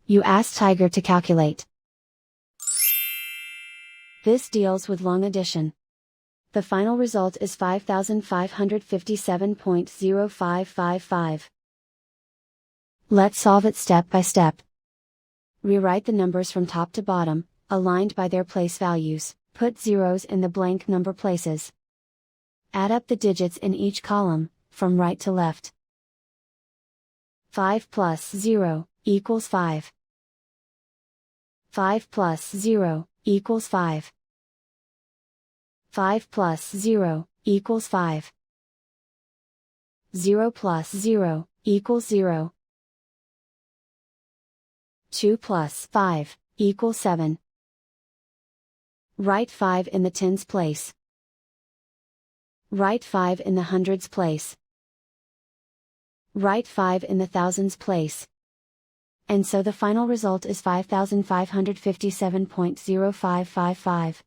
You ask Tiger to calculate. This deals with long addition. The final result is 5557.0555. Let's solve it step by step. Rewrite the numbers from top to bottom, aligned by their place values. Put zeros in the blank number places. Add up the digits in each column, from right to left. 5 plus 0 equals 5. 5 plus 0 equals 5. 5 plus 0 equals 5. 0 plus 0 equals 0. 2 plus 5 equals 7. Write 5 in the tens place. Write 5 in the hundreds place. Write 5 in the thousands place. And so the final result is 5557.0555.